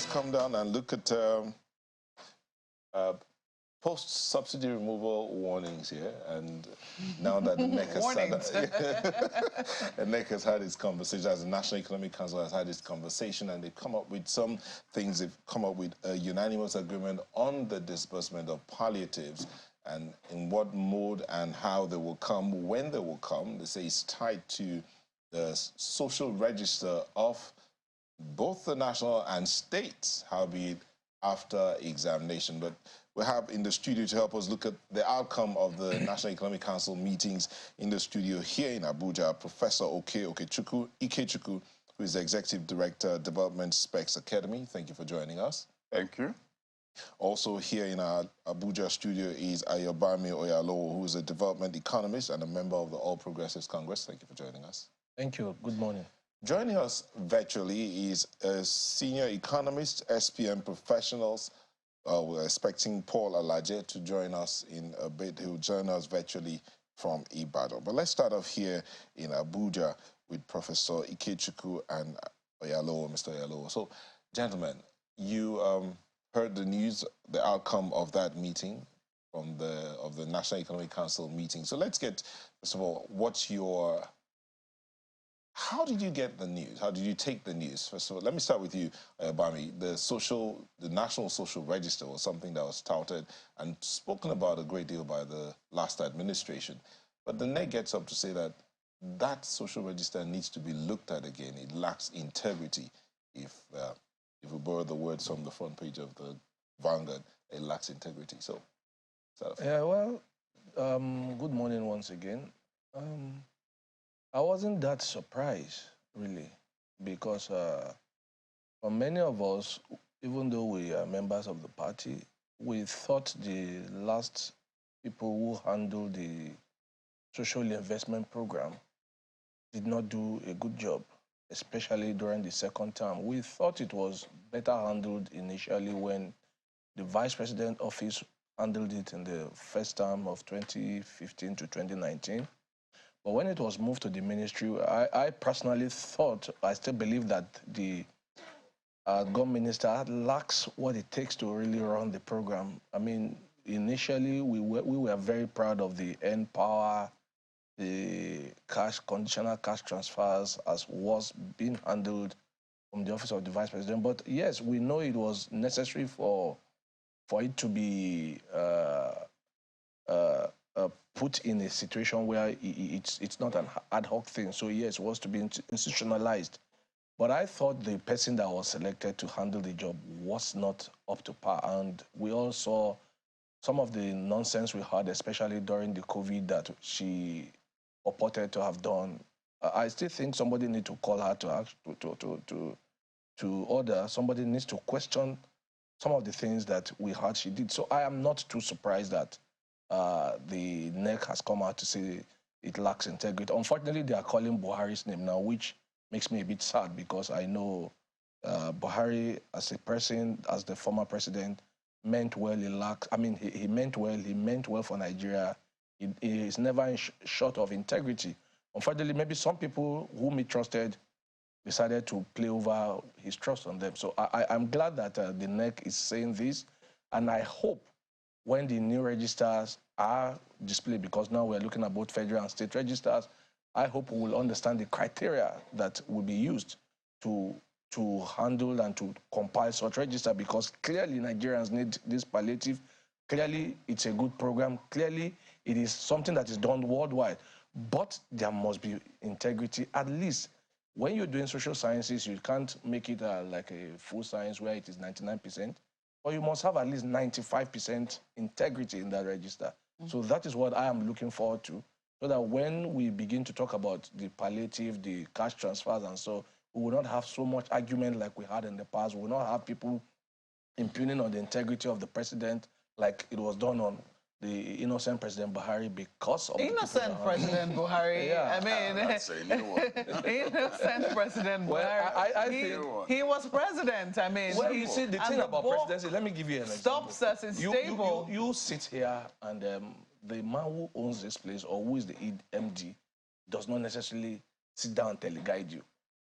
let's come down and look at post-subsidy removal warnings here. And now that the NEC the NEC has had its conversation, as the National Economic Council has had its conversation, and they've come up with some things. They've come up with a unanimous agreement on the disbursement of palliatives and in what mode and how they will come, when they will come. They say it's tied to the social register of both the national and states, howbeit after examination. But we have in the studio to help us look at the outcome of the National Economic Council meetings in the studio here in Abuja, Professor Ikechukwu, who is the Executive Director, Development Specs Academy. Thank you for joining us. Thank you. Also here in our Abuja studio is Ayobami Oyalowo, who is a development economist and a member of the All Progressives Congress. Thank you for joining us. Thank you. Good morning. Joining us virtually is a senior economist, SPM professionals. We're expecting Paul Alaje to join us in a bit. He'll join us virtually from Ibadan. But let's start off here in Abuja with Professor Ikechukwu and Oyalowo, Mr. Oyalowo. So, gentlemen, you heard the news, the outcome of that meeting of the National Economic Council meeting. So let's get, first of all, how did you get the news? How did you take the news? First of all, let me start with you, Bami. The National Social Register was something that was touted and spoken about a great deal by the last administration. But the NEC gets up to say that that social register needs to be looked at again. It lacks integrity. If we borrow the words from the front page of the Vanguard, it lacks integrity. So, good morning once again. I wasn't that surprised, really, because for many of us, even though we are members of the party, we thought the last people who handled the social investment program did not do a good job, especially during the second term. We thought it was better handled initially when the vice president office handled it in the first term of 2015 to 2019. But when it was moved to the ministry, I personally thought, I still believe that the government minister lacks what it takes to really run the program. I mean, initially, we were very proud of the N-Power, the conditional cash transfers as was being handled from the office of the vice president. But yes, we know it was necessary for it to be put in a situation where it's not an ad hoc thing. So yes, it was to be institutionalized. But I thought the person that was selected to handle the job was not up to par. And we all saw some of the nonsense we heard, especially during the COVID, that she purported to have done. I still think somebody needs to call her to order. Somebody needs to question some of the things that we heard she did. So I am not too surprised that the NEC has come out to say it lacks integrity. Unfortunately, they are calling Buhari's name now, which makes me a bit sad because I know Buhari as a person, as the former president, meant well. He meant well. He meant well for Nigeria. He is never short of integrity. Unfortunately, maybe some people whom he trusted decided to play over his trust on them. So I'm glad that the NEC is saying this, and I hope when the new registers are displayed, because now we're looking at both federal and state registers, I hope we will understand the criteria that will be used to handle and to compile such register, because clearly Nigerians need this palliative. Clearly, it's a good program. Clearly, it is something that is done worldwide. But there must be integrity. At least when you're doing social sciences, you can't make it like a full science where it is 99%. But you must have at least 95% integrity in that register. So that is what I am looking forward to, so that when we begin to talk about the palliative, the cash transfers and so, we will not have so much argument like we had in the past. We will not have people impugning on the integrity of the president like it was done on the innocent President Buhari because of innocent President Buhari. Yeah. I mean, that's a new one. innocent President Buhari. Well, he was president. I mean, well, you see, the thing about presidency, let me give you an example. Stops us in stable. You sit here and the man who owns this place or who is the MD does not necessarily sit down and teleguide you.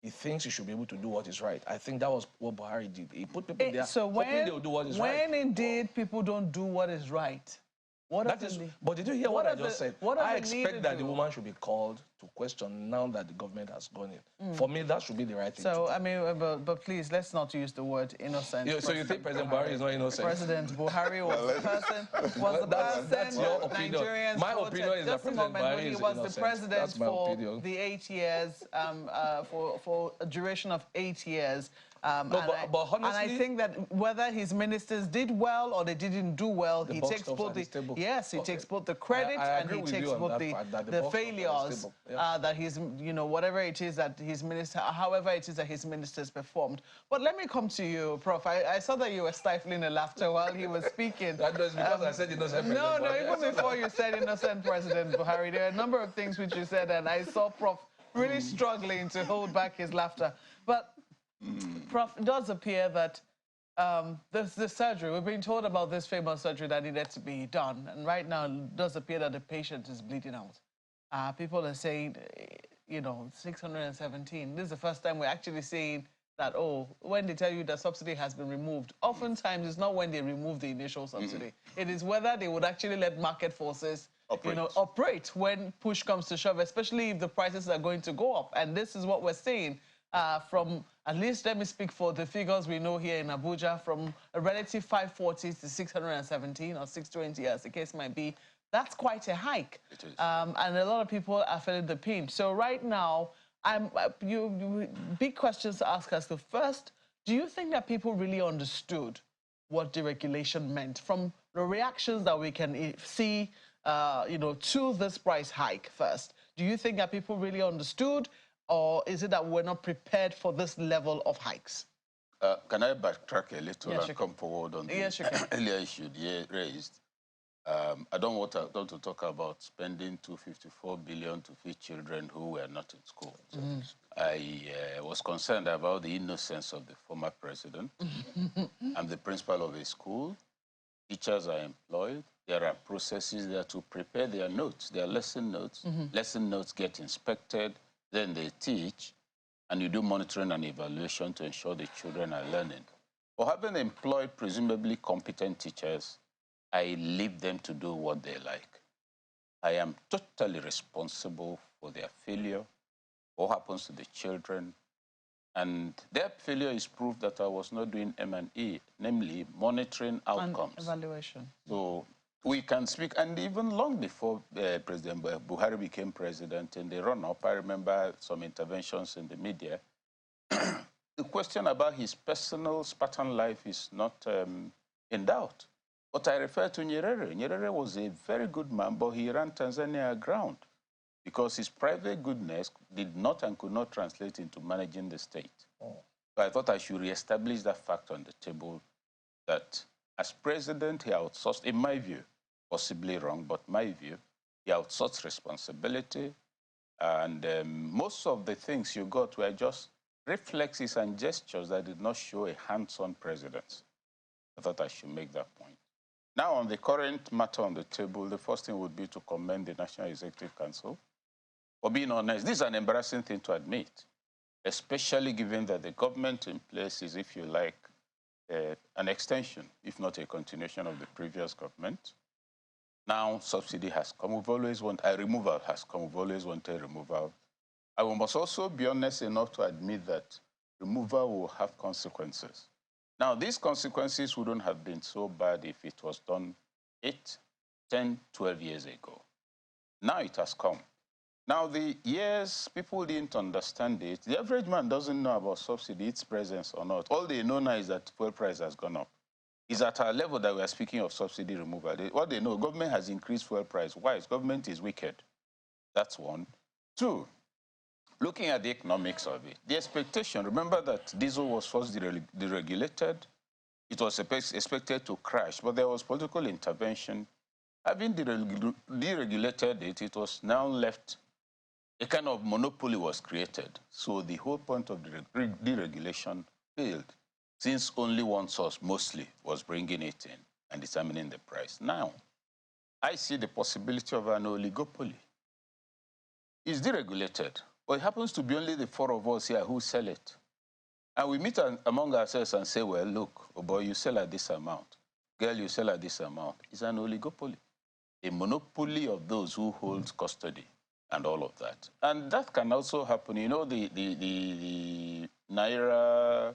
he thinks he should be able to do what is right. I think that was what Buhari did. He put people there So hoping they'll do what is right. When indeed people don't do what is right, but did you hear what I just said? I expect that the woman should be called to question now that the government has gone in. For me, that should be the right thing to do. I mean, but please, let's not use the word innocent. So you think President Buhari is not innocent? President Buhari was the person, that's your opinion. Nigerians My opinion is that President Buhari is innocent. He was the president for opinion. the 8 years, for a duration of 8 years. But honestly, and I think that whether his ministers did well or they didn't do well, he takes both takes both the credit and he takes both the failures that his, whatever it is that his minister, however it is that his ministers performed. But let me come to you, Prof. I saw that you were stifling a laughter while he was speaking. That was because I said innocent President Buhari. Even before you said innocent President Buhari, there are a number of things which you said, and I saw Prof really struggling to hold back his laughter. But Prof, it does appear that the surgery, we've been told about this famous surgery that needed to be done, and right now it does appear that the patient is bleeding out. People are saying, 617. This is the first time we're actually saying that, when they tell you that subsidy has been removed, oftentimes it's not when they remove the initial subsidy. It is whether they would actually let market forces operate when push comes to shove, especially if the prices are going to go up. And this is what we're seeing. From, at least let me speak for the figures we know here in Abuja, from a relative 540 to 617 or 620, as the case might be. That's quite a hike. It is. And a lot of people are feeling the pinch. So right now, big questions to ask us. The first, do you think that people really understood what deregulation meant from the reactions that we can see, to this price hike first? Do you think that people really understood? Or is it that we're not prepared for this level of hikes? Can I backtrack a little and come forward on the earlier issue raised? I don't want to talk about spending $254 billion to feed children who were not in school. I was concerned about the innocence of the former president. I'm the principal of a school. Teachers are employed. There are processes there to prepare their notes, their lesson notes. Lesson notes get inspected. Then they teach, and you do monitoring and evaluation to ensure the children are learning. For having employed presumably competent teachers, I leave them to do what they like. I am totally responsible for their failure, what happens to the children, and their failure is proof that I was not doing M&E, namely monitoring outcomes. And evaluation. So we can speak, and even long before President Buhari became president, in the run-up, I remember some interventions in the media. The question about his personal Spartan life is not in doubt. But I refer to Nyerere. Nyerere was a very good man, but he ran Tanzania aground because his private goodness did not and could not translate into managing the state. So I thought I should reestablish that fact on the table, that as president, he outsourced, in my view, possibly wrong, but my view, he outsourced responsibility, and most of the things you got were just reflexes and gestures that did not show a hands-on presence. I thought I should make that point. Now, on the current matter on the table, the first thing would be to commend the National Executive Council for being honest. This is an embarrassing thing to admit, especially given that the government in place is, if you like, an extension, if not a continuation of the previous government. Now, subsidy has come. We've always wanted a removal has come. We've always wanted removal. I must also be honest enough to admit that removal will have consequences. Now, these consequences wouldn't have been so bad if it was done 8, 10, 12 years ago. Now it has come. Now, the years people didn't understand it, the average man doesn't know about subsidy, its presence or not. All they know now is that fuel price has gone up. It's at our level that we are speaking of subsidy removal. What they know, government has increased fuel price. Why? Government is wicked. That's one. Two, looking at the economics of it, the expectation, remember that diesel was first deregulated. It was expected to crash, but there was political intervention. Having deregulated it, it was now left, a kind of monopoly was created. So the whole point of deregulation failed, since only one source mostly was bringing it in and determining the price. Now, I see the possibility of an oligopoly. It's deregulated, Or it happens to be only the four of us here who sell it. And we meet among ourselves and say, well, look, oh boy, you sell at this amount. Girl, you sell at this amount. It's an oligopoly, a monopoly of those who hold custody and all of that. And that can also happen. You know, the Naira,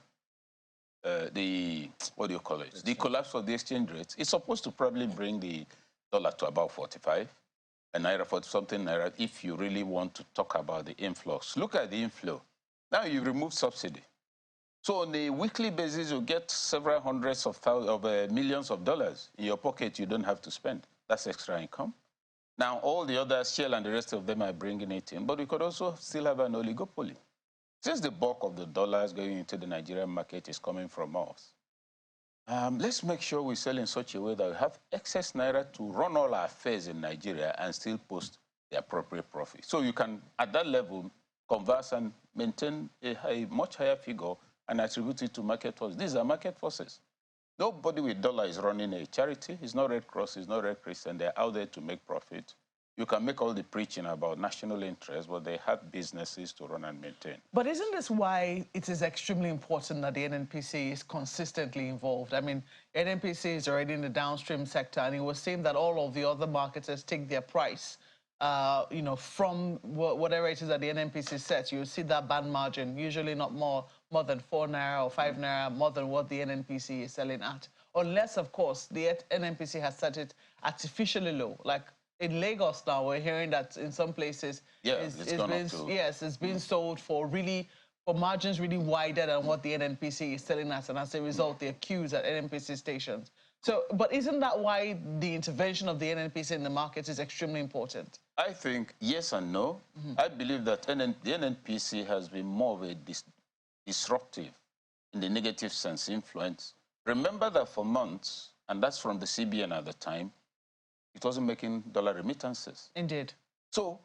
what do you call it? The collapse of the exchange rate is supposed to probably bring the dollar to about 45, and Naira 40-something Naira, if you really want to talk about the influx. Look at the inflow. Now you remove subsidy. So on a weekly basis, you get several hundreds of millions of dollars in your pocket you don't have to spend. That's extra income. Now, all the others, Shell and the rest of them are bringing it in, but we could also still have an oligopoly. Since the bulk of the dollars going into the Nigerian market is coming from us, let's make sure we sell in such a way that we have excess Naira to run all our affairs in Nigeria and still post the appropriate profit. So you can, at that level, converse and maintain a much higher figure and attribute it to market forces. These are market forces. Nobody with dollar is running a charity. It's not Red Cross, it's not Red Crescent. They're out there to make profit. You can make all the preaching about national interest, but they have businesses to run and maintain. But isn't this why it is extremely important that the NNPC is consistently involved? I mean, NNPC is already in the downstream sector, and it was saying that all of the other marketers take their price, you know, from whatever it is that the NNPC sets. You'll see that band margin, usually not more than 4 Naira or 5 Naira, more than what the NNPC is selling at. Unless, of course, the NNPC has set it artificially low, like in Lagos now, we're hearing that in some places, it's being sold for margins really wider than what the NNPC is selling at, and as a result, they're queues at NNPC stations. So, but isn't that why the intervention of the NNPC in the market is extremely important? I think yes and no. I believe that the NNPC has been more of a disruptive, in the negative sense, influence. Remember that for months, and that's from the CBN at the time, it wasn't making dollar remittances. Indeed. So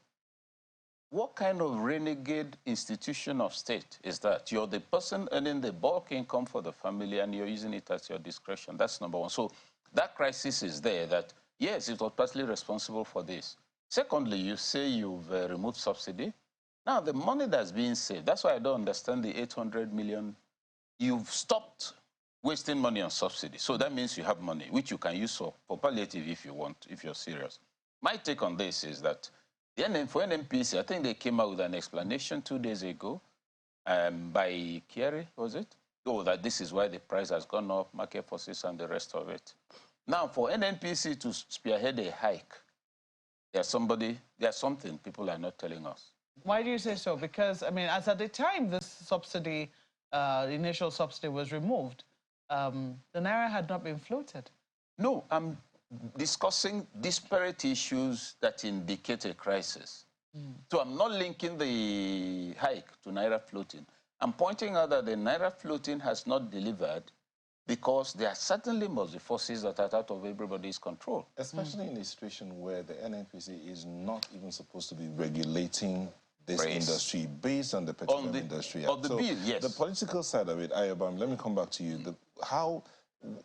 what kind of renegade institution of state is that? You're the person earning the bulk income for the family and you're using it at your discretion. That's number one. So that crisis is there that, yes, it was partly responsible for this. Secondly, you say you've removed subsidy. Now, the money that's being saved, that's why I don't understand the 800 million. You've stopped wasting money on subsidy. So that means you have money, which you can use for palliative if you want, if you're serious. My take on this is that for NNPC, I think they came out with an explanation 2 days ago by Kiri, was it? Oh, that this is why the price has gone up, market forces and the rest of it. Now, for NNPC to spearhead a hike, there's something people are not telling us. Why do you say so? Because, I mean, as at the time this subsidy, initial subsidy was removed, the Naira had not been floated. No, I'm discussing disparate issues that indicate a crisis. So I'm not linking the hike to Naira floating. I'm pointing out that the Naira floating has not delivered because there certainly must be forces that are out of everybody's control. Especially in a situation where the NNPC is not even supposed to be regulating this industry based on the petroleum industry. On the bill, yes. The political side of it, Ayobam, let me come back to you.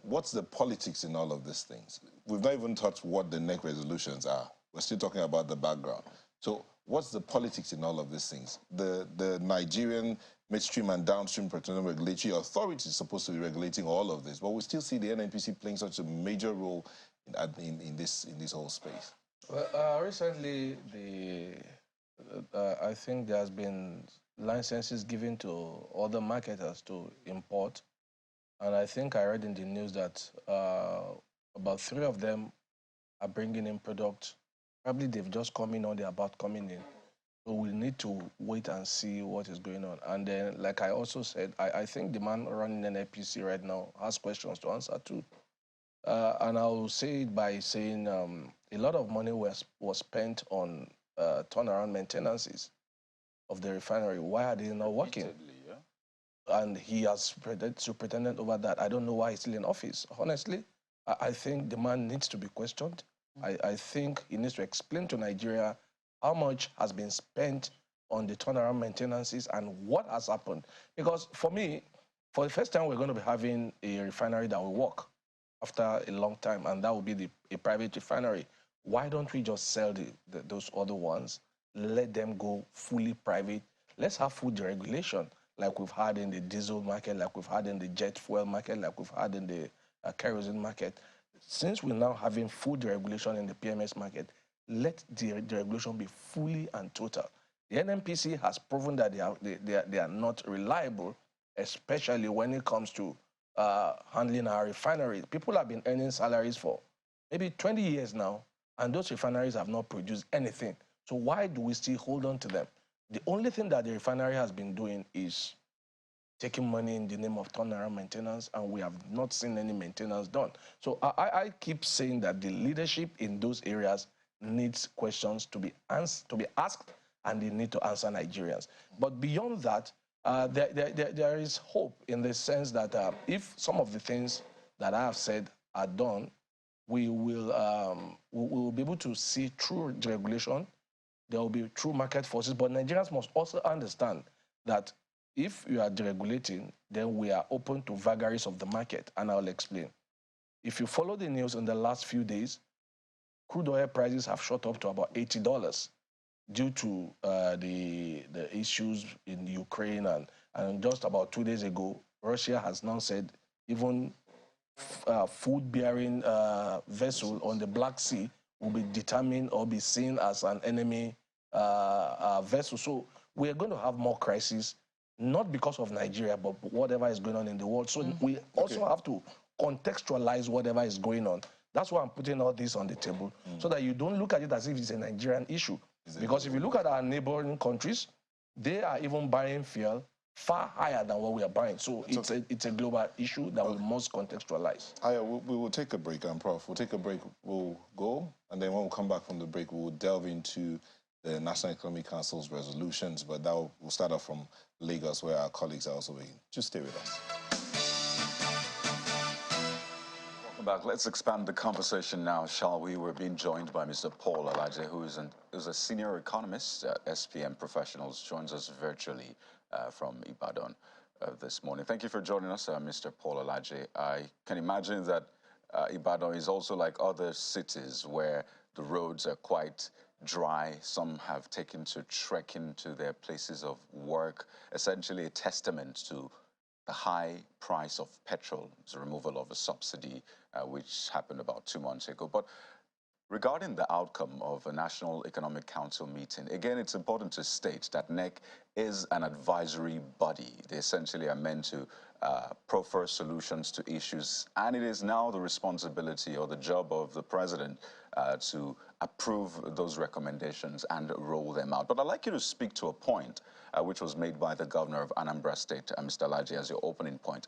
What's the politics in all of these things? We've not even touched what the NEC resolutions are. We're still talking about the background. So what's the politics in all of these things? The Nigerian midstream and downstream petroleum regulatory authority is supposed to be regulating all of this, but we still see the NNPC playing such a major role in this whole space. Well, recently, I think there has been licenses given to other marketers to import, and I think I read in the news that about 3 of them are bringing in products. Probably they've just come in or they're about coming in. So we need to wait and see what is going on. And then, like I also said, I think the man running NNPC right now has questions to answer too. And I'll say it by saying a lot of money was spent on turnaround maintenances of the refinery. Why are they not working? And he has superintendent over that. I don't know why he's still in office. Honestly, I think the man needs to be questioned. I think he needs to explain to Nigeria how much has been spent on the turnaround maintenances and what has happened. Because for me, for the first time, we're going to be having a refinery that will work after a long time, and that will be a private refinery. Why don't we just sell those other ones, let them go fully private, let's have food deregulation like we've had in the diesel market, like we've had in the jet fuel market, like we've had in the kerosene market. Since we're now having food deregulation in the PMS market, let the deregulation be fully and total. The NNPC has proven that they are not reliable, especially when it comes to handling our refineries. People have been earning salaries for maybe 20 years now, and those refineries have not produced anything. So why do we still hold on to them? The only thing that the refinery has been doing is taking money in the name of turnaround maintenance, and we have not seen any maintenance done. So I keep saying that the leadership in those areas needs questions to be asked, and they need to answer Nigerians. But beyond that, there is hope in the sense that if some of the things that I have said are done, we will be able to see true deregulation. There will be true market forces, but Nigerians must also understand that if you are deregulating, then we are open to vagaries of the market, and I'll explain. If you follow the news in the last few days, crude oil prices have shot up to about $80 due to the issues in Ukraine, and just about 2 days ago, Russia has now said even food-bearing vessel on the Black Sea will be determined or be seen as an enemy vessel. So we are going to have more crises, not because of Nigeria, but whatever is going on in the world. So we also have to contextualize whatever is going on. That's why I'm putting all this on the table, so that you don't look at it as if it's a Nigerian issue. Because if you look at our neighboring countries, they are even buying fuel far higher than what we are buying. So it's a global issue that we must contextualize. We will take a break, Prof. We'll take a break, we'll go, and then when we come back from the break, we'll delve into the National Economic Council's resolutions, but that will start off from Lagos, where our colleagues are also waiting. Just stay with us. Welcome back. Let's expand the conversation now, shall we? We're being joined by Mr. Paul Alaje, who's a senior economist at SPM Professionals, joins us virtually from Ibadan this morning. Thank you for joining us, Mr. Paul Alaje. I can imagine that Ibadan is also like other cities where the roads are quite dry. Some have taken to trekking to their places of work, essentially a testament to the high price of petrol, the removal of a subsidy, which happened about 2 months ago. But regarding the outcome of a National Economic Council meeting, again, it's important to state that NEC is an advisory body. They essentially are meant to proffer solutions to issues, and it is now the responsibility or the job of the president to approve those recommendations and roll them out. But I'd like you to speak to a point which was made by the governor of Anambra State, Mr. Alaje, as your opening point.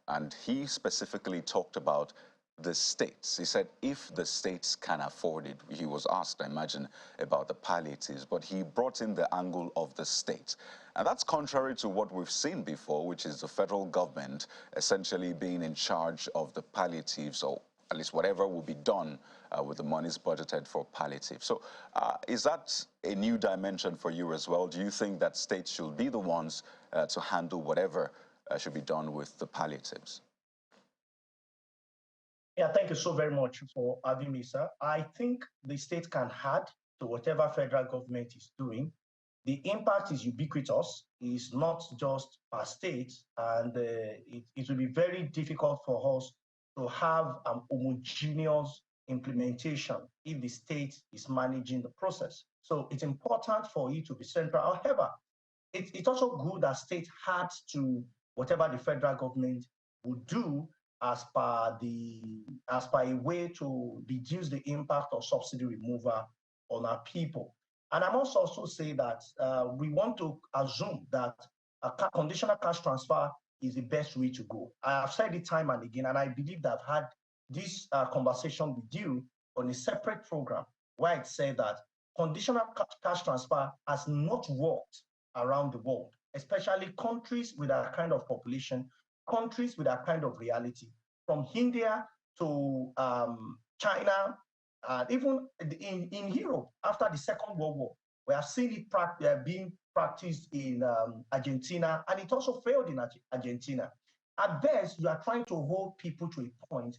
And he specifically talked about the states. He said if the states can afford it. He was asked, I imagine, about the palliatives, but he brought in the angle of the states. And that's contrary to what we've seen before, which is the federal government essentially being in charge of the palliatives, or at least whatever will be done with the monies budgeted for palliative. So is that a new dimension for you as well? Do you think that states should be the ones to handle whatever should be done with the palliatives? Yeah, thank you so very much for having me, sir. I think the state can add to whatever federal government is doing. The impact is ubiquitous. It's not just per state, and it will be very difficult for us to have an homogeneous implementation if the state is managing the process. So it's important for it to be central. However, it's also good that state adds to whatever the federal government would do as per a way to reduce the impact of subsidy removal on our people. And I must also say that we want to assume that a conditional cash transfer is the best way to go. I have said it time and again, and I believe that I've had this conversation with you on a separate program where it said that conditional cash transfer has not worked around the world, especially countries with that kind of population, countries with that kind of reality, from India to China, even in Europe after the Second World War. We have seen it being practiced in Argentina, and it also failed in Argentina. At best, you are trying to hold people to a point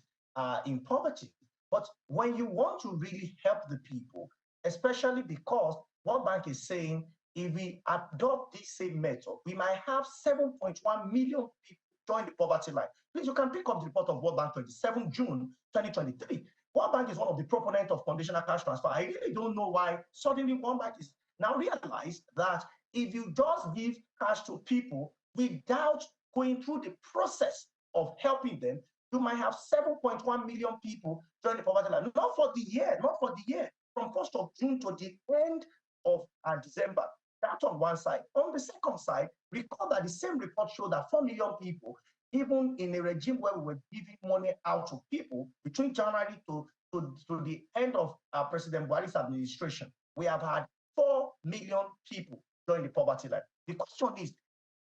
in poverty. But when you want to really help the people, especially because World Bank is saying if we adopt this same method, we might have 7.1 million people join the poverty line. Please, you can pick up the report of World Bank 27 June 2023. World Bank is one of the proponents of conditional cash transfer. I really don't know why suddenly World Bank is now realized that if you just give cash to people without going through the process of helping them, you might have 7.1 million people join the poverty line. Not for the year, from 1st of June to the end of December. That's on one side. On the second side, recall that the same report showed that 4 million people, even in a regime where we were giving money out to people between January to the end of President Buhari's administration, we have had 4 million people join the poverty line. The question is,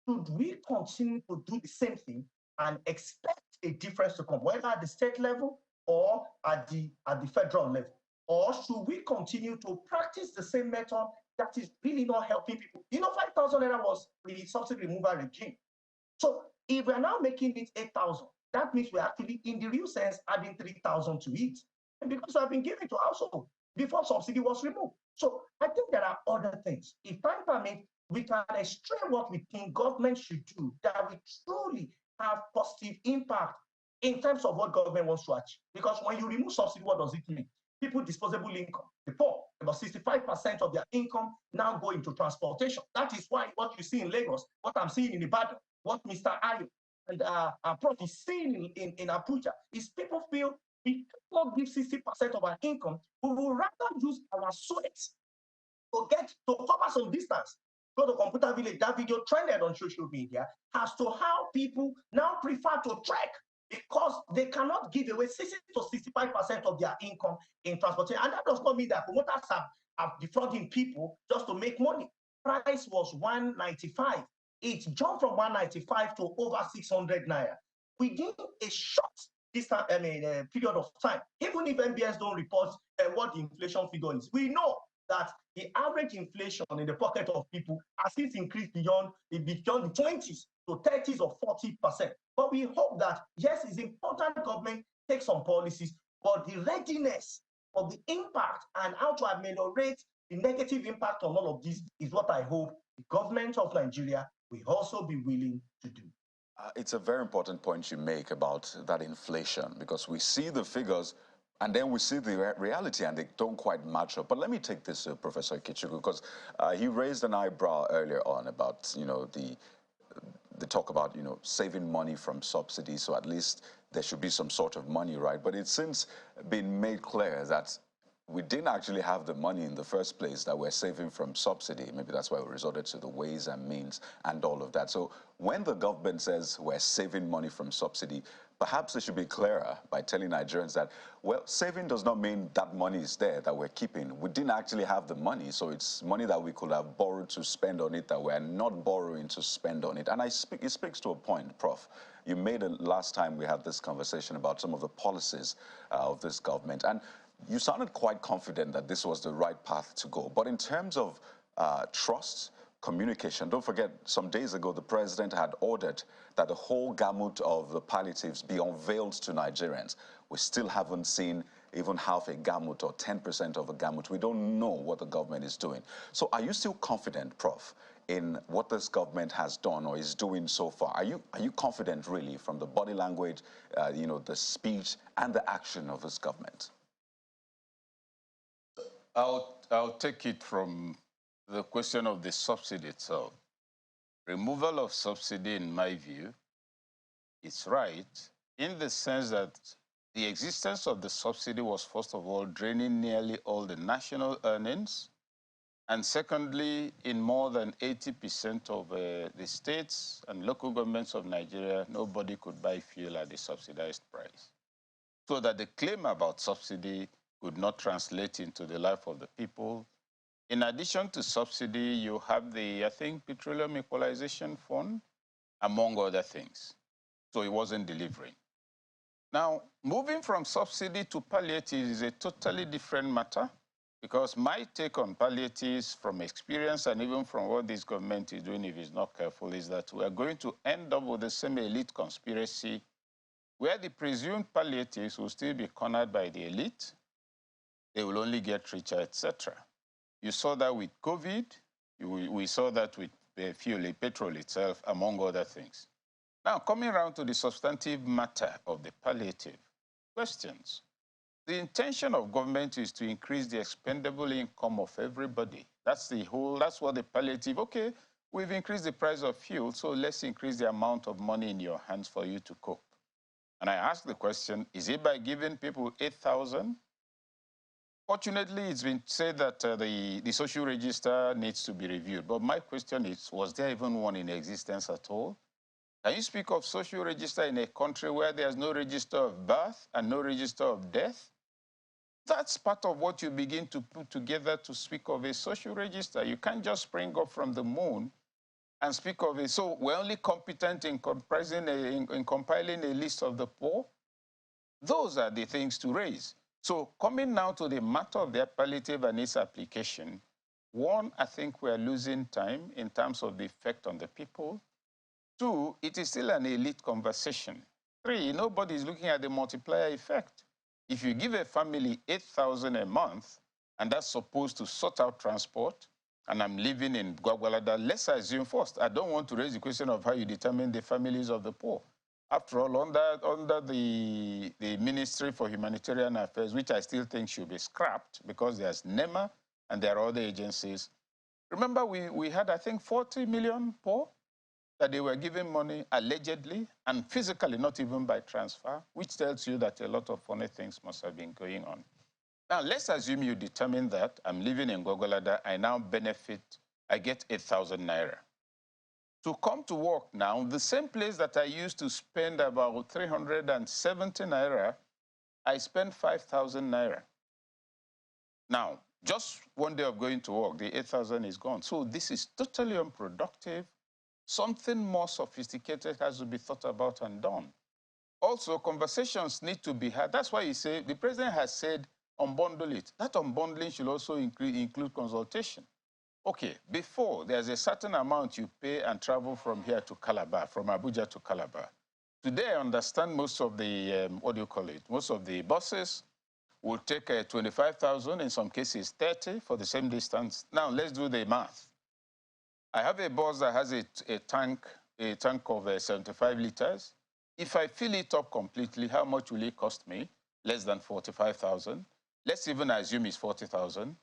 should we continue to do the same thing and expect a difference to come, whether at the state level or at the federal level? Or should we continue to practice the same method that is really not helping people? 5,000 naira was the subsidy removal regime. So if we're now making it 8,000, that means we're actually, in the real sense, adding 3,000 to it. And because I've been giving to households before subsidy was removed. So I think there are other things. If time permits, we can extract what we think government should do that will truly have positive impact in terms of what government wants to achieve. Because when you remove subsidy, what does it mean? People disposable income, the poor, about 65% of their income now go into transportation. That is why what you see in Lagos, what I'm seeing in Ibadan, what Mr. Ayo and Prof is seeing in Abuja is people feel we cannot give 60% of our income, we will rather use our sweat to cover some distance. Go to Computer Village, that video trended on social media as to how people now prefer to trek because they cannot give away 60 to 65% of their income in transportation. And that does not mean that promoters are defrauding people just to make money. Price was 195. It jumped from 195 to over 600 naira within a short period of time. Even if MBS don't report what the inflation figure is, we know that the average inflation in the pocket of people has since increased beyond the 20s to 30s or 40%. But we hope that, yes, it's important government take some policies, but the readiness of the impact and how to ameliorate the negative impact on all of this is what I hope the government of Nigeria will also be willing to do. It's a very important point you make about that inflation, because we see the figures and then we see the reality and they don't quite match up. But let me take this, Professor Ikechukwu, because he raised an eyebrow earlier on about, the talk about, saving money from subsidies, so at least there should be some sort of money, right? But it's since been made clear that we didn't actually have the money in the first place that we're saving from subsidy. Maybe that's why we resorted to the ways and means and all of that. So when the government says we're saving money from subsidy, perhaps it should be clearer by telling Nigerians that, well, saving does not mean that money is there that we're keeping. We didn't actually have the money, so it's money that we could have borrowed to spend on it that we're not borrowing to spend on it. And it speaks to a point, Prof. You made it last time we had this conversation about some of the policies of this government. And you sounded quite confident that this was the right path to go. But in terms of trust, communication, don't forget, some days ago, the president had ordered that the whole gamut of the palliatives be unveiled to Nigerians. We still haven't seen even half a gamut or 10% of a gamut. We don't know what the government is doing. So are you still confident, Prof, in what this government has done or is doing so far? Are you confident, really, from the body language, the speech and the action of this government? I'll take it from the question of the subsidy itself. Removal of subsidy, in my view, is right in the sense that the existence of the subsidy was, first of all, draining nearly all the national earnings, and secondly, in more than 80% of the states and local governments of Nigeria, nobody could buy fuel at the subsidized price. So that the claim about subsidy could not translate into the life of the people. In addition to subsidy, you have the, I think, Petroleum Equalization Fund, among other things. So it wasn't delivering. Now, moving from subsidy to palliative is a totally different matter, because my take on palliatives from experience and even from what this government is doing, if it's not careful, is that we are going to end up with the same elite conspiracy where the presumed palliatives will still be cornered by the elite. They will only get richer, etc. You saw that with COVID. We saw that with fuel, petrol itself, among other things. Now, coming around to the substantive matter of the palliative questions, the intention of government is to increase the expendable income of everybody. That's what the palliative, okay, we've increased the price of fuel, so let's increase the amount of money in your hands for you to cope. And I ask the question, is it by giving people 8,000? Fortunately, it's been said that the social register needs to be reviewed. But my question is, was there even one in existence at all? Can you speak of social register in a country where there's no register of birth and no register of death? That's part of what you begin to put together to speak of a social register. You can't just spring up from the moon and speak of it. So we're only competent in compiling a list of the poor. Those are the things to raise. So coming now to the matter of the palliative and its application, one, I think we're losing time in terms of the effect on the people. Two, it is still an elite conversation. Three, nobody's looking at the multiplier effect. If you give a family 8,000 a month, and that's supposed to sort out transport, and I'm living in Gwagwalada, let's assume first, I don't want to raise the question of how you determine the families of the poor. After all, under the Ministry for Humanitarian Affairs, which I still think should be scrapped because there's NEMA and there are other agencies. Remember, we had, I think, 40 million poor that they were giving money allegedly and physically, not even by transfer, which tells you that a lot of funny things must have been going on. Now, let's assume you determine that I'm living in Gogolada, I now benefit, I get 8,000 naira. To come to work now, the same place that I used to spend about 370 naira, I spend 5,000 naira. Now, just one day of going to work, the 8,000 is gone. So this is totally unproductive. Something more sophisticated has to be thought about and done. Also, conversations need to be had. That's why you say, the president has said, unbundle it. That unbundling should also include consultation. Okay, before, there's a certain amount you pay and travel from here to Calabar, from Abuja to Calabar. Today, I understand most of the, most of the buses will take 25,000, in some cases 30 for the same distance. Now, let's do the math. I have a bus that has a tank of 75 liters. If I fill it up completely, how much will it cost me? Less than 45,000. Let's even assume it's 40,000.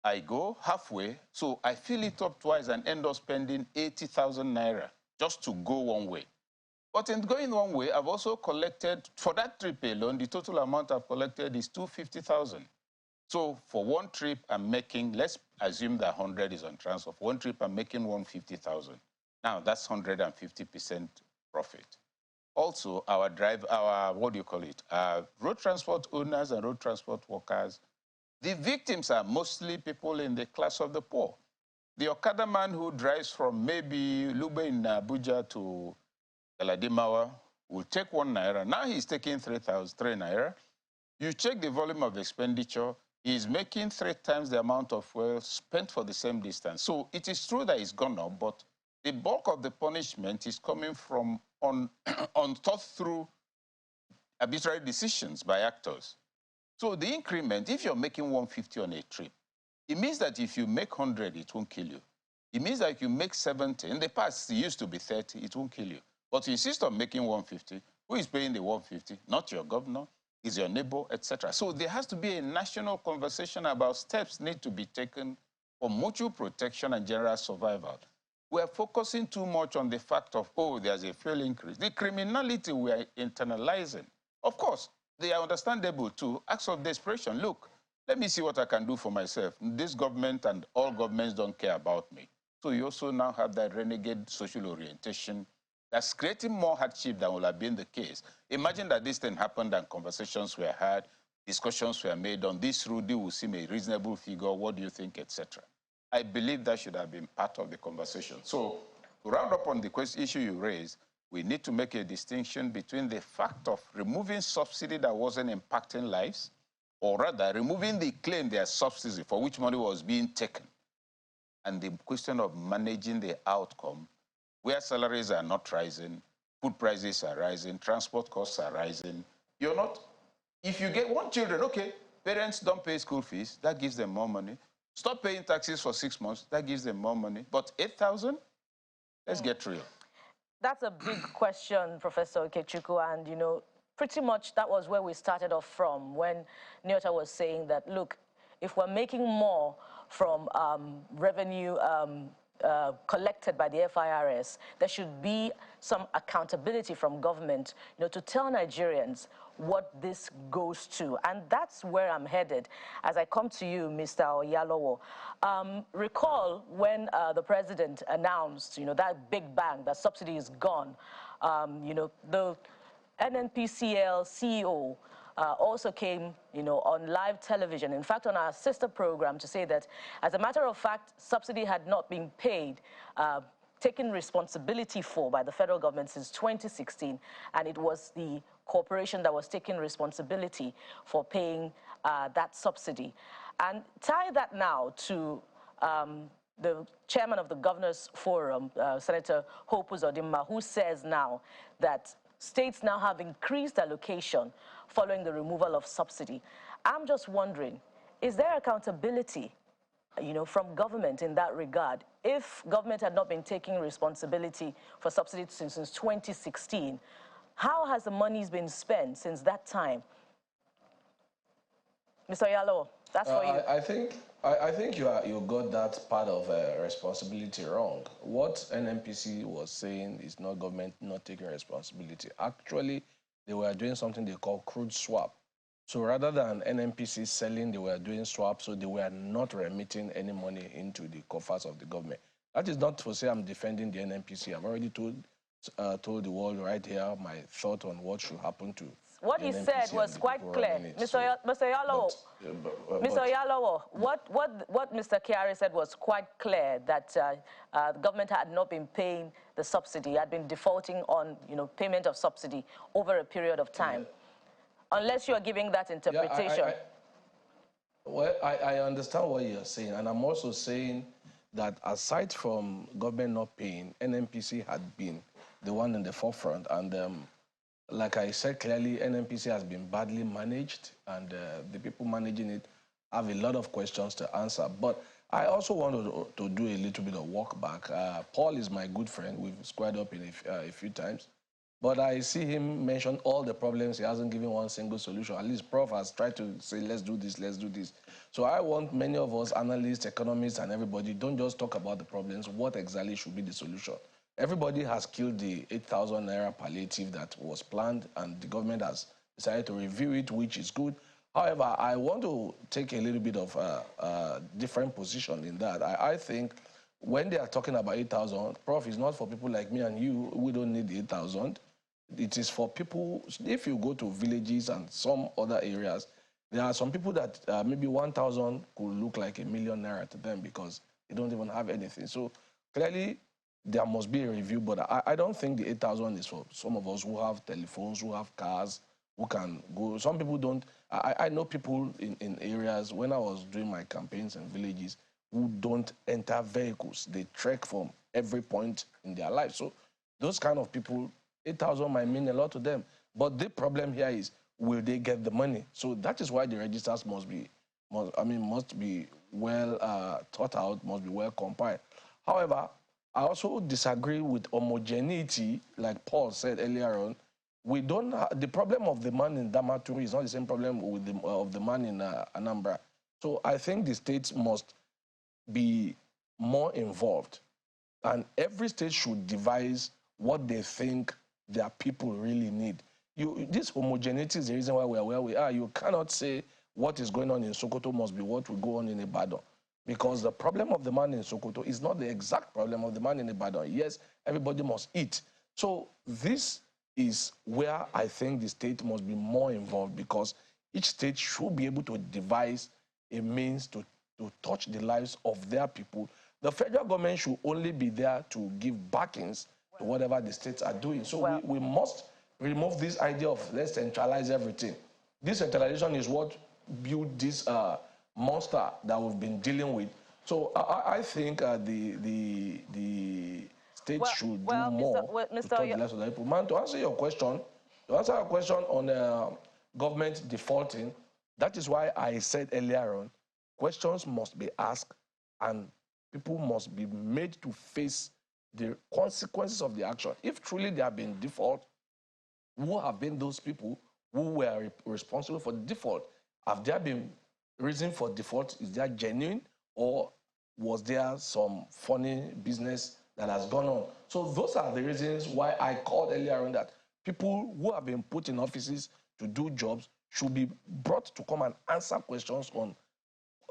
I go halfway, so I fill it up twice and end up spending 80,000 naira just to go one way. But in going one way, I've also collected, for that trip alone, the total amount I've collected is 250,000. So for one trip, I'm making, let's assume that 100 is on transfer. For one trip, I'm making 150,000. Now, that's 150% profit. Also, our road transport owners and road transport workers, the victims are mostly people in the class of the poor. The Okada man who drives from maybe Lube in Abuja to Galadimawa will take 1 naira. Now he's taking 3 naira. You check the volume of expenditure, he's making 3 times the amount of fuel spent for the same distance. So it is true that it's gone up, but the bulk of the punishment is coming from unthought through arbitrary decisions by actors. So the increment, if you're making 150 on a trip, it means that if you make 100, it won't kill you. It means that if you make 70, in the past it used to be 30, it won't kill you. But you insist on making 150, who is paying the 150? Not your governor, is your neighbor, etc. So there has to be a national conversation about steps need to be taken for mutual protection and general survival. We are focusing too much on the fact of, oh, there's a fuel increase. The criminality we are internalizing. Of course, they are understandable too. Acts of desperation. Look, let me see what I can do for myself. This government and all governments don't care about me. So you also now have that renegade social orientation that's creating more hardship than would have been the case. Imagine that this thing happened and conversations were had, discussions were made on this Rudy will seem a reasonable figure, what do you think, etc. I believe that should have been part of the conversation. So to round up on the issue you raised, we need to make a distinction between the fact of removing subsidy that wasn't impacting lives, or rather removing the claim there's subsidy for which money was being taken, and the question of managing the outcome where salaries are not rising, food prices are rising, transport costs are rising. You're not, if you get 1 children, okay, parents don't pay school fees, that gives them more money. Stop paying taxes for 6 months. That gives them more money. But 8,000? Let's get real. That's a big question, Professor Ikechukwu, and pretty much that was where we started off from when Nyota was saying that, look, if we're making more from revenue collected by the FIRS, there should be some accountability from government, to tell Nigerians what this goes to. And that's where I'm headed as I come to you, Mr. Oyalowo. Recall when the president announced, that big bang, that subsidy is gone, the NNPCL CEO also came, on live television, in fact, on our sister program, to say that, as a matter of fact, subsidy had not been paid, taken responsibility for by the federal government since 2016, and it was the corporation that was taking responsibility for paying that subsidy. And tie that now to the chairman of the Governors Forum, Senator Hope Uzodimma, who says now that states now have increased allocation following the removal of subsidy. I'm just wondering, is there accountability, from government in that regard? If government had not been taking responsibility for subsidy since 2016, how has the money been spent since that time? Mr. Oyalowo, that's for you. I think you got that part of responsibility wrong. What NNPC was saying is not government not taking responsibility. Actually, they were doing something they call crude swap. So rather than NNPC selling, they were doing swap, so they were not remitting any money into the coffers of the government. That is not to say I'm defending the NNPC. I've already told the world right here my thought on what should happen to what he said was quite clear. Mr. Oyalowo, what Mr. Kyari said was quite clear, that the government had not been paying the subsidy, had been defaulting on payment of subsidy over a period of time. Yeah. Unless you are giving that interpretation. Well, I understand what you're saying, and I'm also saying that aside from government not paying, NNPC had been the one in the forefront, and like I said clearly, NNPC has been badly managed, and the people managing it have a lot of questions to answer. But I also want to do a little bit of walk back. Paul is my good friend. We've squared up in a few times. But I see him mention all the problems. He hasn't given one single solution. At least Prof has tried to say, let's do this, let's do this. So I want many of us, analysts, economists, and everybody, don't just talk about the problems. What exactly should be the solution? Everybody has killed the 8,000 naira palliative that was planned, and the government has decided to review it, which is good. However, I want to take a little bit of a different position in that. I think when they are talking about 8,000, Prof, is not for people like me and you. We don't need 8,000. It is for people, if you go to villages and some other areas, there are some people that maybe 1,000 could look like $1 million naira to them because they don't even have anything. So clearly, there must be a review, but I don't think the 8,000 is for some of us who have telephones, who have cars, who can go. Some people don't. I know people in areas, when I was doing my campaigns in villages, who don't enter vehicles. They trek from every point in their life. So those kind of people, 8,000 might mean a lot to them. But the problem here is, will they get the money? So that is why the registers must be well thought out, must be well compiled. However, I also disagree with homogeneity, like Paul said earlier on. We don't the problem of the man in Damaturu is not the same problem with of the man in Anambra. So I think the states must be more involved, and every state should devise what they think their people really need. This homogeneity is the reason why we are where we are. You cannot say what is going on in Sokoto must be what will go on in Ibadan. Because the problem of the man in Sokoto is not the exact problem of the man in Ibadan. Yes, everybody must eat. So this is where I think the state must be more involved, because each state should be able to devise a means to touch the lives of their people. The federal government should only be there to give backings to whatever the states are doing. So we must remove this idea of let's centralize everything. This centralization is what built this monster that we've been dealing with. So I think the state should do more to touch the lives of the people. Man, to answer your question on government defaulting, that is why I said earlier on, questions must be asked, and people must be made to face the consequences of the action. If truly there have been default, who have been those people who were responsible for the default? Have there been reason for default? Is there genuine, or was there some funny business that has gone on? So those are the reasons why I called earlier on that people who have been put in offices to do jobs should be brought to come and answer questions on,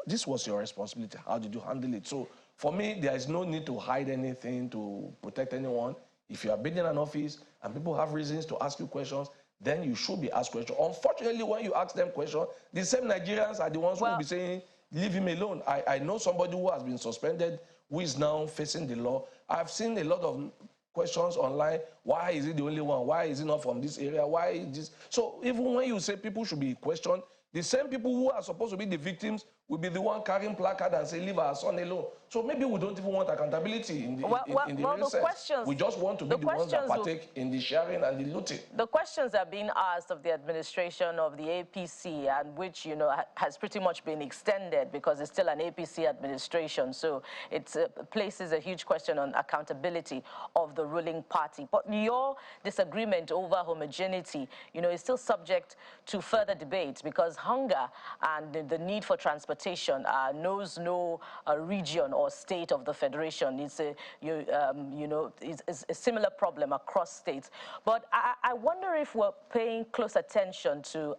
this was your responsibility, how did you handle it? So for me, there is no need to hide anything to protect anyone. If you are been in an office and people have reasons to ask you questions, then you should be asked questions. Unfortunately, when you ask them questions, the same Nigerians are the ones who will be saying, leave him alone. I know somebody who has been suspended, who is now facing the law. I've seen a lot of questions online. Why is he the only one? Why is he not from this area? Why is this? So even when you say people should be questioned, the same people who are supposed to be the victims will be the one carrying placard and say, leave our son alone. So maybe we don't even want accountability in the, in the real sense. We just want to be the ones that partake in the sharing and the looting. The questions are being asked of the administration of the APC, and which, you know, has pretty much been extended because it's still an APC administration. So it places a huge question on accountability of the ruling party. But your disagreement over homogeneity, you know, is still subject to further debate, because hunger and the need for transportation knows no region or state of the federation. It's a, you know, it's a similar problem across states. But I wonder if we're paying close attention to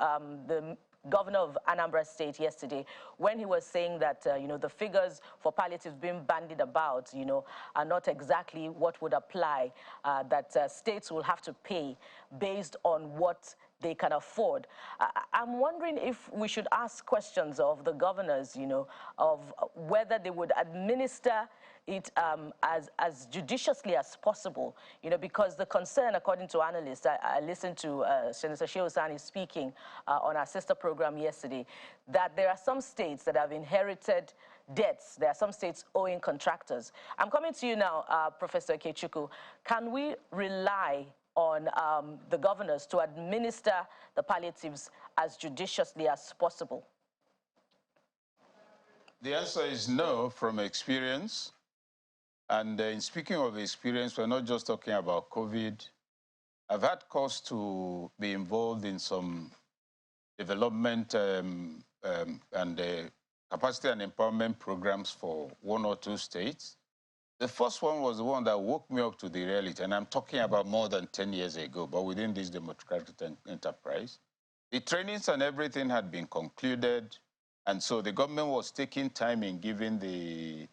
the governor of Anambra State yesterday, when he was saying that, you know, the figures for palliatives being bandied about, you know, are not exactly what would apply, that states will have to pay based on what they can afford. I'm wondering if we should ask questions of the governors, you know, of whether they would administer it as judiciously as possible, you know, because the concern, according to analysts, I listened to Senator Shehu Sani speaking on our sister program yesterday, that there are some states that have inherited debts. There are some states owing contractors. I'm coming to you now, Professor Ikechukwu. Can we rely on the governors to administer the palliatives as judiciously as possible? The answer is no, from experience. And in speaking of experience, we're not just talking about COVID. I've had cause to be involved in some development and capacity and empowerment programs for 1 or 2 states. The first one was the one that woke me up to the reality, and I'm talking about more than 10 years ago, but within this democratic enterprise. The trainings and everything had been concluded, and so the government was taking time in giving the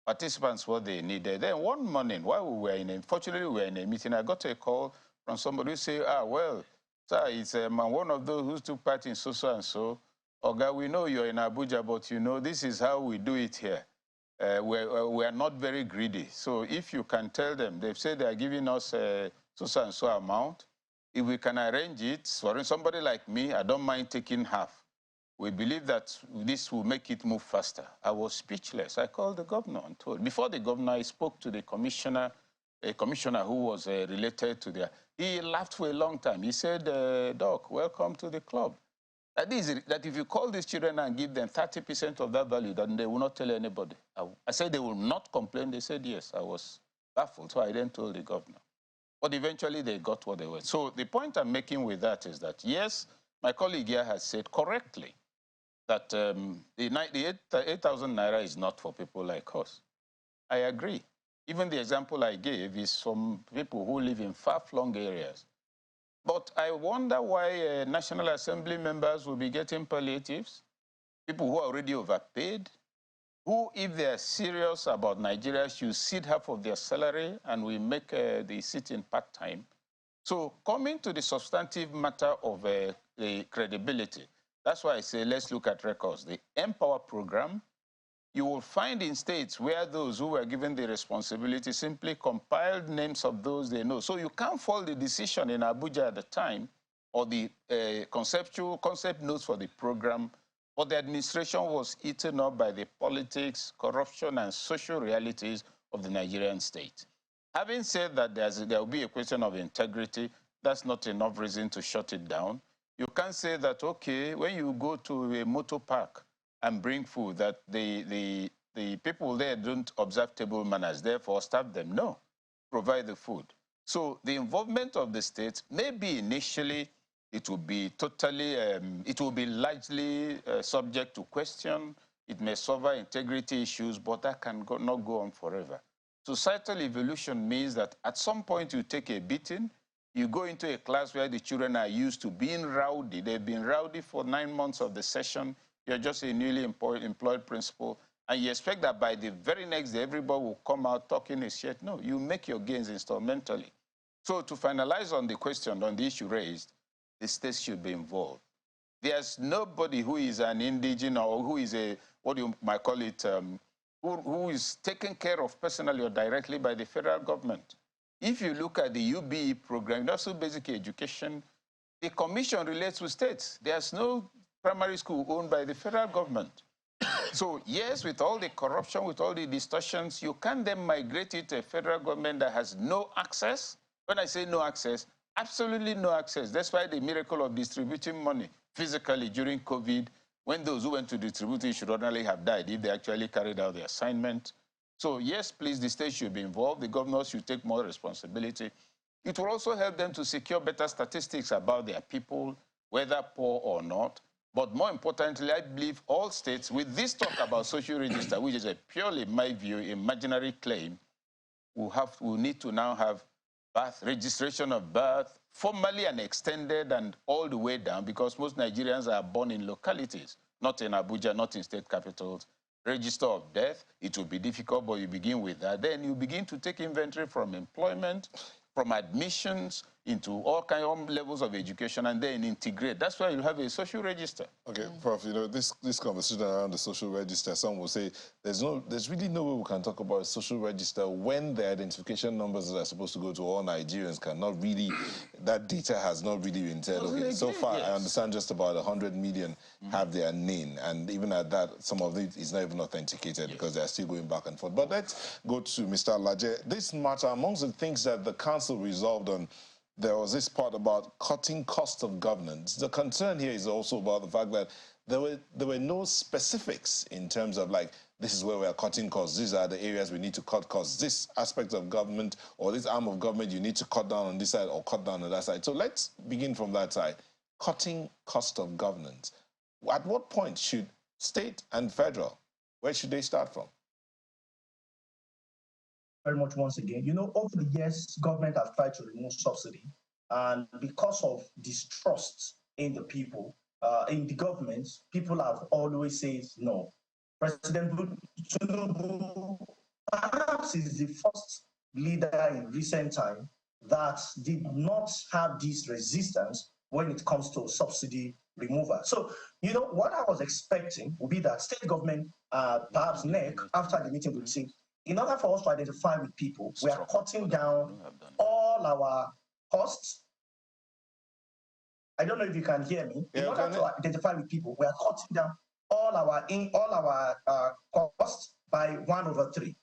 participants what they needed. Then one morning, while we were fortunately we were in a meeting, I got a call from somebody who said, well, sir, it's one of those who took part in so and so. Oga, we know you're in Abuja, but you know, this is how we do it here. We are not very greedy. So if you can tell them, they've said they are giving us so and so amount. If we can arrange it, for somebody like me, I don't mind taking half. We believe that this will make it move faster. I was speechless. I called the governor and told. Before the governor, I spoke to the commissioner, a commissioner who was related to the. He laughed for a long time. He said, Doc, welcome to the club. That if you call these children and give them 30% of that value, then they will not tell anybody. I said they will not complain. They said yes. I was baffled, so I then told the governor. But eventually they got what they were. So the point I'm making with that is that, yes, my colleague here has said correctly that the 8,000 naira is not for people like us. I agree. Even the example I gave is from people who live in far-flung areas. But I wonder why National Assembly members will be getting palliatives, people who are already overpaid, who, if they are serious about Nigeria, should cede half of their salary and we make the sitting part-time. So coming to the substantive matter of the credibility, that's why I say let's look at records. The Empower program, you will find in states where those who were given the responsibility simply compiled names of those they know. So you can't fault the decision in Abuja at the time or the concept notes for the program, but the administration was eaten up by the politics, corruption, and social realities of the Nigerian state. Having said that there will be a question of integrity, that's not enough reason to shut it down. You can't say that, okay, when you go to a motor park and bring food, that the people there don't observe table manners, therefore starve them. No, provide the food. So the involvement of the state, maybe initially it will be totally, it will be largely subject to question. It may suffer integrity issues, but that can not go on forever. Societal evolution means that at some point you take a beating, you go into a class where the children are used to being rowdy. They've been rowdy for 9 months of the session. You're just a newly employed principal, and you expect that by the very next day, everybody will come out talking his shit. No, you make your gains instrumentally. So to finalize on the question, on the issue raised, the state should be involved. There's nobody who is an indigent or who is a, what you might call it, who is taken care of personally or directly by the federal government. If you look at the UBE program, Universal Basic Education, the commission relates with states. There's no primary school owned by the federal government. So yes, with all the corruption, with all the distortions, you can then migrate it to a federal government that has no access. When I say no access, absolutely no access. That's why the miracle of distributing money physically during COVID, when those who went to distribute it should ordinarily have died if they actually carried out the assignment. So yes, please, the state should be involved. The governors should take more responsibility. It will also help them to secure better statistics about their people, whether poor or not. But more importantly, I believe all states, with this talk about social register, which is a purely, in my view, imaginary claim, will need to now have birth, registration of birth, formally and extended and all the way down, because most Nigerians are born in localities, not in Abuja, not in state capitals. Register of death, it will be difficult, but you begin with that. Then you begin to take inventory from employment, from admissions into all kinds of levels of education, and then integrate. That's why you have a social register. Okay, Prof, you know, this conversation around the social register, some will say there's really no way we can talk about a social register when the identification numbers that are supposed to go to all Nigerians cannot really, that data has not really been said. Okay, so far, yes. I understand just about 100 million have their name, and even at that, some of it is not even authenticated because they're still going back and forth. But let's go to Mr. Alaje. This matter, amongst the things that the council resolved on, there was this part about cutting cost of governance. The concern here is also about the fact that there were no specifics in terms of, like, this is where we are cutting costs, these are the areas we need to cut costs, this aspect of government or this arm of government you need to cut down on this side or cut down on that side. So let's begin from that side. Cutting cost of governance. At what point should state and federal, where should they start from? Very much once again. You know, over the years, government have tried to remove subsidy, and because of distrust in the people, in the government, people have always said no. President Tinubu perhaps is the first leader in recent time that did not have this resistance when it comes to subsidy removal. So, you know, what I was expecting would be that state government, perhaps NEC, after the meeting would say, in order for us to identify with people, we are cutting down all our costs. I don't know if you can hear me. In order to identify with people, we are cutting down all our costs by 1/3.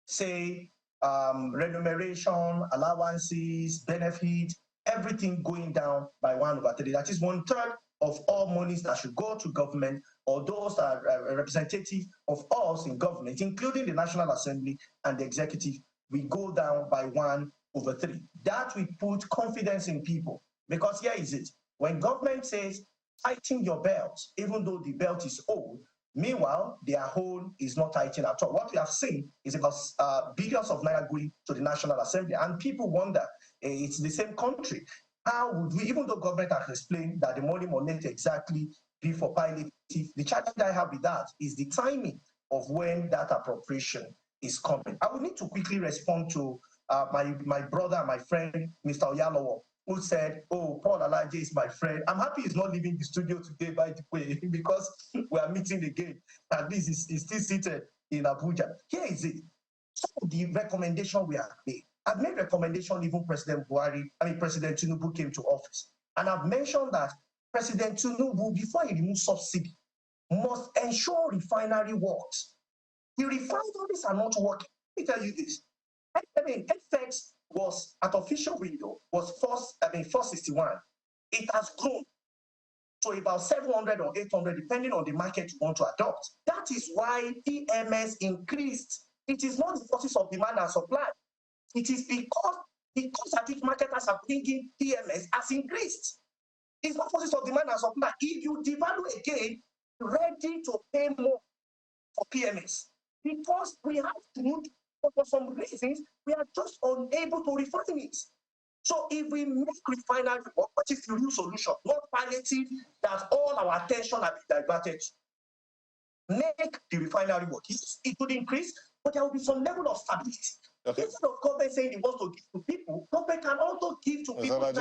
Say remuneration, allowances, benefit, everything going down by 1/3. That is 1/3 of all monies that should go to government, or those that are representative of us in government, including the National Assembly and the executive, we go down by 1/3. That will put confidence in people, because here is it. When government says, tighten your belt, even though the belt is old, meanwhile, their hole is not tightened at all. What we have seen is about billions of naira going to the National Assembly, and people wonder, it's the same country. How would we, even though government has explained that the money will not exactly be for palliative, the challenge I have with that is the timing of when that appropriation is coming. I would need to quickly respond to my brother, my friend, Mr. Oyalowo, who said, oh, Paul Alaje is my friend. I'm happy he's not leaving the studio today, by the way, because we are meeting again. At least he's still seated in Abuja. Here is it. Some of the recommendation we have made. I've made recommendation even President Tinubu came to office. And I've mentioned that President Tinubu, before he removes subsidy, must ensure refinery works. The refineries are not working. Let me tell you this. FX was at official window was 461. It has grown. to about 700 or 800, depending on the market you want to adopt. That is why PMS increased. It is not the forces of demand and supply. It is because the cost at which marketers are bringing PMS has increased. It's not forces of demand and supply. If you devalue again, ready to pay more for PMS, because we have to, for some reasons, we are just unable to refine it. So if we make refinery work, what is the real solution? Not palliative, that all our attention has been diverted. Make the refinery work. It would increase, but there will be some level of stability. Okay. Instead of government saying it wants to give to people, government can also give to people.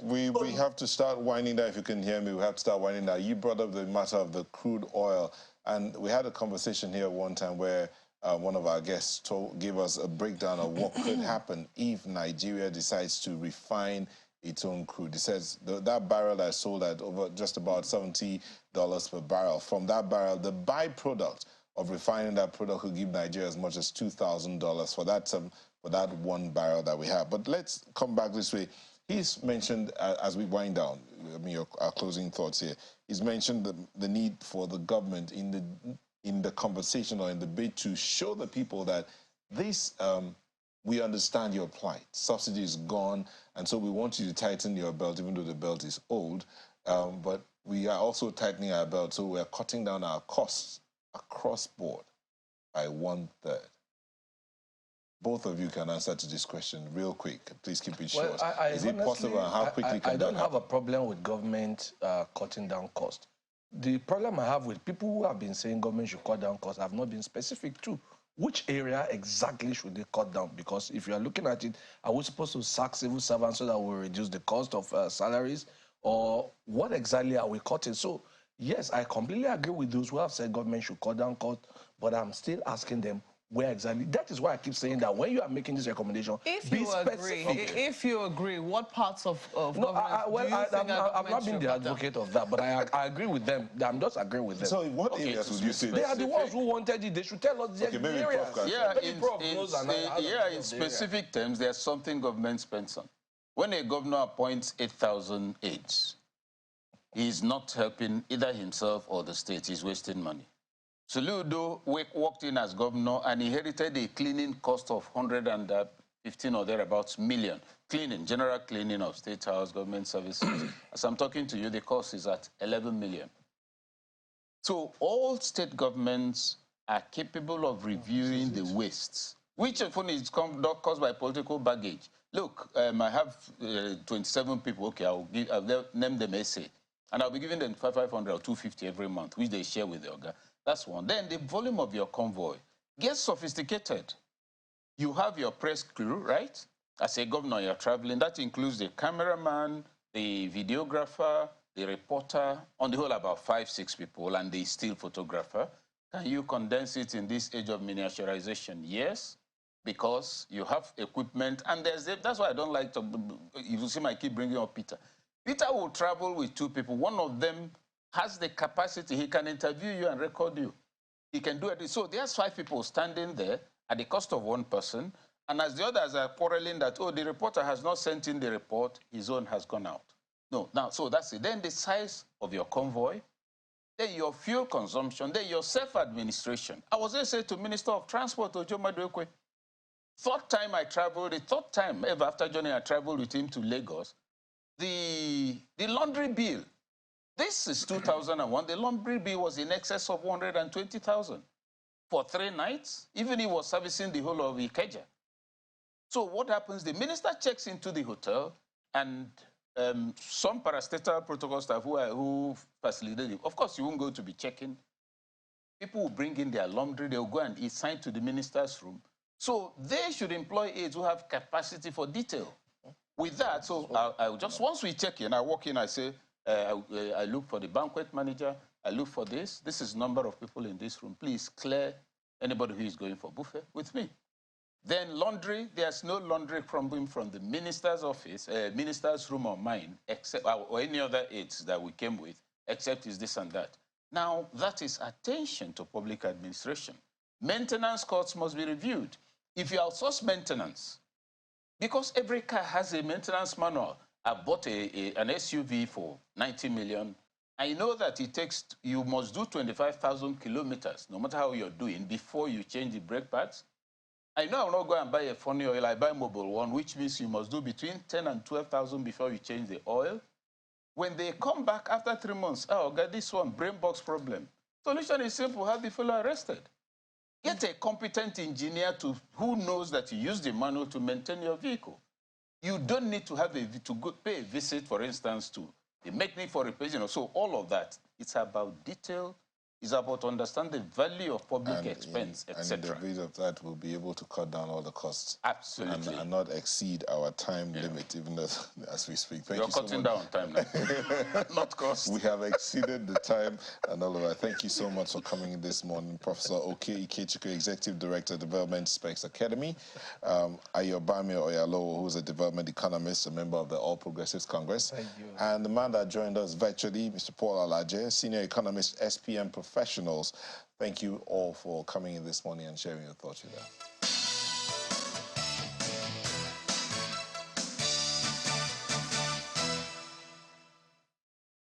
We have to start winding down. If you can hear me, we have to start winding down. You brought up the matter of the crude oil, and we had a conversation here one time where one of our guests gave us a breakdown of what could happen if Nigeria decides to refine its own crude. He says that barrel that sold at over just about $70 per barrel, from that barrel, the byproduct of refining that product could give Nigeria as much as $2,000 for that one barrel that we have. But let's come back this way. He's mentioned, as we wind down, I mean, our closing thoughts here, he's mentioned the need for the government in the conversation or in the bid to show the people that this, we understand your plight. Subsidy is gone, and so we want you to tighten your belt, even though the belt is old. But we are also tightening our belt, so we're cutting down our costs across board by 1/3. Both of you can answer to this question real quick. Please keep it short. Is it possible, and how quickly can that happen? I don't have a problem with government cutting down costs. The problem I have with people who have been saying government should cut down costs have not been specific to which area exactly should they cut down. Because if you are looking at it, are we supposed to sack civil servants so that we reduce the cost of salaries? Or what exactly are we cutting? So, yes, I completely agree with those who have said government should cut down costs, but I'm still asking them where exactly. That is why I keep saying that when you are making this recommendation, be specific. If you agree, what parts of government I'm not being the advocate of that, but I agree with them. I'm just agreeing with them. So what areas would you say? They are the ones who wanted it. They should tell us the areas. In specific terms, there's something government spends on. When a governor appoints 8,000 aides, he's not helping either himself or the state. He's wasting money. Soludo walked in as governor and inherited a cleaning cost of 115 or thereabouts million. Cleaning, general cleaning of state house, government services. As I'm talking to you, the cost is at 11 million. So all state governments are capable of reviewing the wastes, which often is not caused by political baggage. Look, I have 27 people. Okay, I'll name them essay. And I'll be giving them 500 or 250 every month, which they share with the organ. That's one. Then the volume of your convoy gets sophisticated. You have your press crew, right? As a governor, you're traveling. That includes the cameraman, the videographer, the reporter, on the whole about 5, 6 people, and the still photographer. Can you condense it in this age of miniaturization? Yes, because you have equipment, and that's why I don't like to, you see, I keep bringing up Peter. Peter will travel with 2 people. One of them has the capacity, he can interview you and record you. He can do it. So there's 5 people standing there at the cost of 1 person, and as the others are quarreling that, oh, the reporter has not sent in the report, his own has gone out. No, now, so that's it. Then the size of your convoy, then your fuel consumption, then your self-administration. I was just saying to Minister of Transport, Ojo Maduekwe, 3rd time I traveled, the 3rd time ever after joining, I traveled with him to Lagos, the laundry bill. This is 2001. The laundry bill was in excess of 120,000 for 3 nights. Even he was servicing the whole of Ikeja. So what happens? The minister checks into the hotel, and some parastatal protocol staff who facilitate it. Of course, you won't go to be checking. People will bring in their laundry. They'll go and assign to the minister's room. So they should employ aides who have capacity for detail. With that, so I just, once we check in, I walk in, I say, I look for the banquet manager, I look for this. This is number of people in this room. Please clear anybody who is going for buffet with me. Then laundry, there's no laundry from the minister's office, minister's room or mine, except, or any other aides that we came with, except is this and that. Now, that is attention to public administration. Maintenance costs must be reviewed. If you outsource maintenance, because every car has a maintenance manual. I bought an SUV for 90 million. I know that it takes, you must do 25,000 kilometers, no matter how you're doing, before you change the brake pads. I know I'll not go and buy a funny oil, I buy mobile one, which means you must do between 10 and 12,000 before you change the oil. When they come back after 3 months, oh, got this one, brain box problem. Solution is simple, have the fellow arrested. Get a competent engineer who knows that you use the manual to maintain your vehicle. You don't need to have pay a visit, for instance, to the mechanic for repair. So all of that, it's about detail. It's about understanding the value of public expense, etc. And in the view of that, we'll be able to cut down all the costs. Absolutely. And not exceed our time limit, even as we speak. Thank You're you so cutting much. Down time now, not cost. We have exceeded the time and all of that. Thank you so much for coming in this morning. Professor Oke Ikechukwu, Executive Director, Development Specs Academy. Ayobami Oyalowo, who's a development economist, a member of the All Progressives Congress. Thank you. And the man that joined us virtually, Mr. Paul Alaje, Senior Economist, SPM Professionals. Thank you all for coming in this morning and sharing your thoughts with us.